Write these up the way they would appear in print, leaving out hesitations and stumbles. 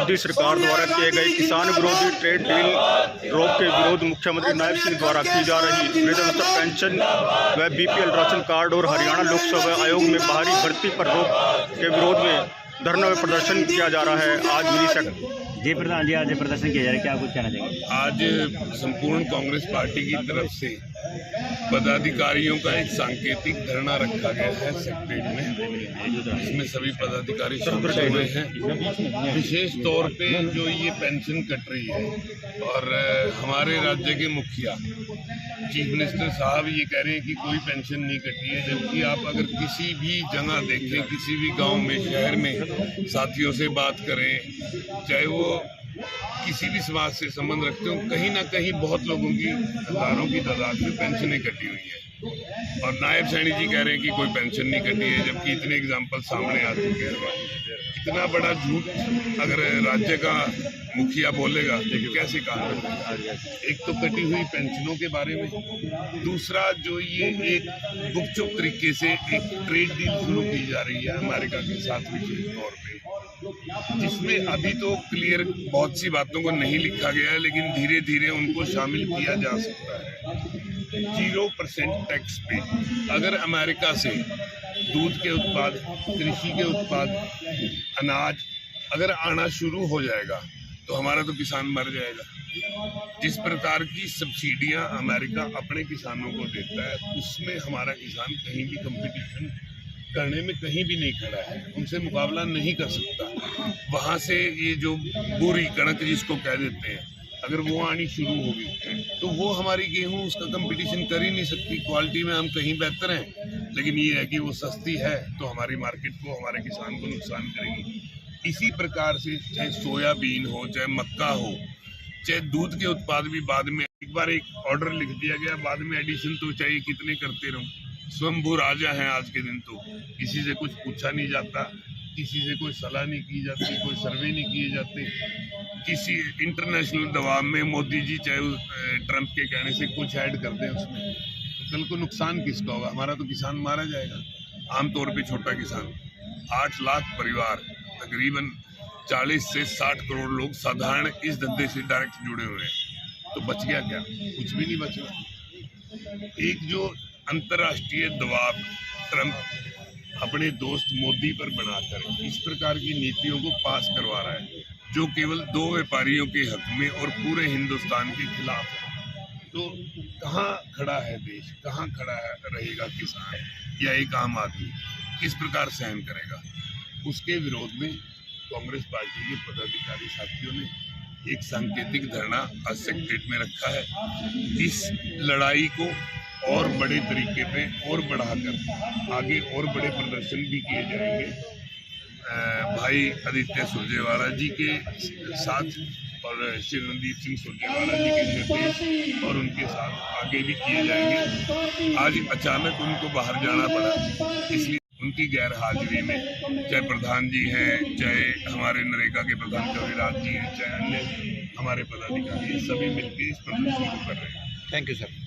मोदी सरकार द्वारा किए गए किसान विरोधी ट्रेड डील ड्रॉप के विरोध मुख्यमंत्री नायब सिंह द्वारा की जा रही वृद्धावस्था पेंशन व बीपीएल राशन कार्ड और हरियाणा लोकसेवा आयोग में बाहरी भर्ती पर रोक के विरोध में धरना व प्रदर्शन किया जा रहा है। आज मिली जी प्रधान जी, आज प्रदर्शन किया जा रहा है, क्या कुछ कहना चाहेंगे? आज संपूर्ण कांग्रेस पार्टी की तरफ से पदाधिकारियों का एक सांकेतिक धरना रखा गया है सेक्रेटरीट में, जिसमें सभी पदाधिकारी शामिल हुए हैं। विशेष तौर पे जो ये पेंशन कट रही है और हमारे राज्य के मुखिया चीफ मिनिस्टर साहब ये कह रहे हैं कि कोई पेंशन नहीं कटी है, जबकि आप अगर किसी भी जगह देखें, किसी भी गांव में, शहर में साथियों से बात करें, चाहे वो किसी भी समाज से संबंध रखते हो, कहीं ना कहीं बहुत लोगों की, हजारों की तादाद में पेंशनें कटी हुई है। और नायब सैनी जी कह रहे हैं कि कोई पेंशन नहीं कटी है, जबकि इतने एग्जाम्पल सामने आ चुके हैं। इतना बड़ा झूठ अगर राज्य का मुखिया बोलेगा तो कैसे काम करेगा? एक तो कटी हुई पेंशनों के बारे में, दूसरा जो ये एक गुपचुप तरीके से एक ट्रेड डील शुरू की जा रही है अमेरिका के साथ विशेष तौर पे, जिसमें अभी तो क्लियर बहुत सी बातों को नहीं लिखा गया है, लेकिन धीरे धीरे उनको शामिल किया जा सकता है। 0% टैक्स पे अगर अमेरिका से दूध के उत्पाद, कृषि के उत्पाद, अनाज अगर आना शुरू हो जाएगा तो हमारा तो किसान मर जाएगा। जिस प्रकार की सब्सिडियां अमेरिका अपने किसानों को देता है, उसमें हमारा किसान कहीं भी कंपटीशन करने में कहीं भी नहीं खड़ा है, उनसे मुकाबला नहीं कर सकता। वहाँ से ये जो बुरी कणक जिसको कह देते हैं, अगर वो आनी शुरू होगी तो वो हमारी गेहूं उसका कंपटीशन कर ही नहीं सकती। क्वालिटी में हम कहीं बेहतर हैं, लेकिन ये है कि वो सस्ती है तो हमारी मार्केट को, हमारे किसान को नुकसान करेगी। इसी प्रकार से चाहे सोयाबीन हो, चाहे मक्का हो, चाहे दूध के उत्पाद भी बाद में एक बार एक ऑर्डर लिख दिया गया, बाद में एडिशन तो चाहिए कितने करते रहो। स्वयंभू राजा हैं आज के दिन, तो किसी से कुछ पूछा नहीं जाता, किसी से कोई सलाह नहीं की जाती, कोई सर्वे नहीं किए जाते। किसी इंटरनेशनल दबाव में मोदी जी चाहे ट्रंप के कहने से कुछ ऐड कर दें उसमें, तो कल को नुकसान किसका होगा? हमारा तो किसान मारा जाएगा। आमतौर पे छोटा किसान, 8 लाख परिवार, तकरीबन 40 से 60 करोड़ लोग साधारण इस धंधे से डायरेक्ट जुड़े हुए हैं, तो बच गया क्या? कुछ भी नहीं बचा। एक जो अंतर्राष्ट्रीय दबाव ट्रंप अपने दोस्त मोदी पर बनाकर इस प्रकार की नीतियों को पास करवा रहा है, जो केवल 2 व्यापारियों के हक में और पूरे हिंदुस्तान के खिलाफ है, तो कहाँ खड़ा है देश? कहाँ खड़ा है रहेगा किसान या एक आम आदमी? किस प्रकार सहन करेगा? उसके विरोध में कांग्रेस पार्टी के पदाधिकारी साथियों ने एक सांकेतिक धरना आज सेक्रेटरीट में रखा है। इस लड़ाई को और बड़े तरीके पे और बढ़ाकर आगे और बड़े प्रदर्शन भी किए जाएंगे। भाई आदित्य सुरजेवाला जी के साथ और श्री रणदीप सिंह सुरजेवाला जी के निर्देश और उनके साथ आगे भी किए जाएंगे। आज अचानक उनको बाहर जाना पड़ा, इसलिए उनकी गैर हाजिरी में चाहे प्रधान जी हैं, चाहे हमारे नरेगा के प्रधान कविराज जी हैं, चाहे अन्य हमारे पदाधिकारी, सभी मिलकर इस प्रदर्शन को कर रहे हैं। Thank you sir.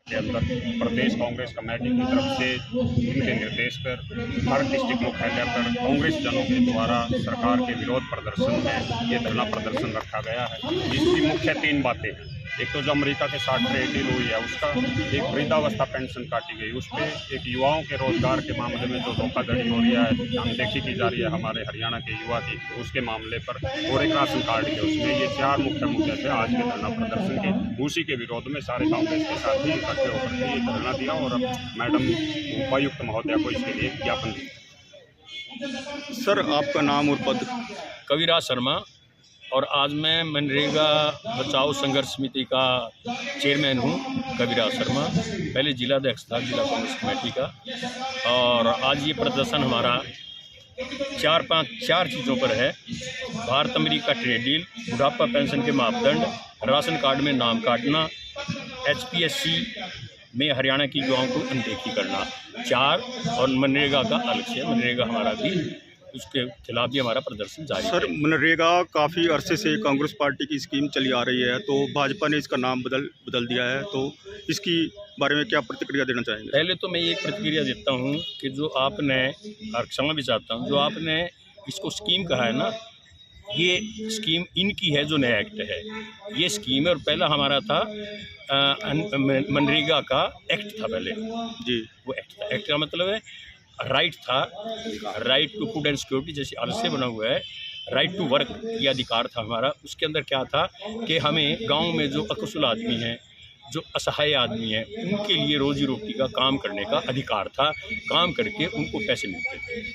के अंदर प्रदेश कांग्रेस कमेटी की तरफ से उनके निर्देश पर हर डिस्ट्रिक्ट मुख्यालय पर कांग्रेस जनों के द्वारा सरकार के विरोध प्रदर्शन में ये धरना प्रदर्शन रखा गया है। इसकी मुख्य 3 बातें हैं। एक तो जो अमेरिका के साथ ट्रेड डील हुई है उसका, एक वृद्धावस्था पेंशन काटी गई उस पर, एक युवाओं के रोजगार के मामले में जो धोखाधड़ी हो रही है, अनदेखी की जा रही है हमारे हरियाणा के युवा की, उसके मामले पर, और एक राशन कार्ड के उसमें। ये 4 मुख्य मुद्दे थे आज के धरना प्रदर्शन के। उसी के विरोध में सारे कांग्रेस के साथी इकट्ठे होकर के ये धरना दिया और मैडम उपायुक्त महोदया को इसके लिए ज्ञापन दिया। सर आपका नाम और पद? कविराज शर्मा, और आज मैं मनरेगा बचाओ संघर्ष समिति का चेयरमैन हूँ। कविराज शर्मा पहले जिलाध्यक्ष था जिला कांग्रेस कमेटी का। और आज ये प्रदर्शन हमारा 4 चीज़ों पर है। भारत अमेरिका ट्रेड डील, बुढ़ापा पेंशन के मापदंड, राशन कार्ड में नाम काटना, HPSC में हरियाणा की युवाओं को अनदेखी करना, 4, और मनरेगा का अलग से, मनरेगा हमारा भी, उसके खिलाफ भी हमारा प्रदर्शन जारी है। सर मनरेगा काफ़ी अरसे से कांग्रेस पार्टी की स्कीम चली आ रही है, तो भाजपा ने इसका नाम बदल दिया है, तो इसकी बारे में क्या प्रतिक्रिया देना चाहेंगे? पहले तो मैं ये प्रतिक्रिया देता हूँ कि जो आपने, और क्षमा भी चाहता हूँ, जो आपने इसको स्कीम कहा है ना, ये स्कीम इनकी है जो नया एक्ट है, ये स्कीम है। और पहला हमारा था मनरेगा का एक्ट था पहले जी। वो एक्ट था। एक्ट का मतलब है राइट था, right to food and security, जैसे आज से बना हुआ है राइट टू वर्क, ये अधिकार था हमारा। उसके अंदर क्या था कि हमें गांव में जो अकुशल आदमी हैं, जो असहाय आदमी हैं, उनके लिए रोजी रोटी का काम करने का अधिकार था, काम करके उनको पैसे मिलते थे।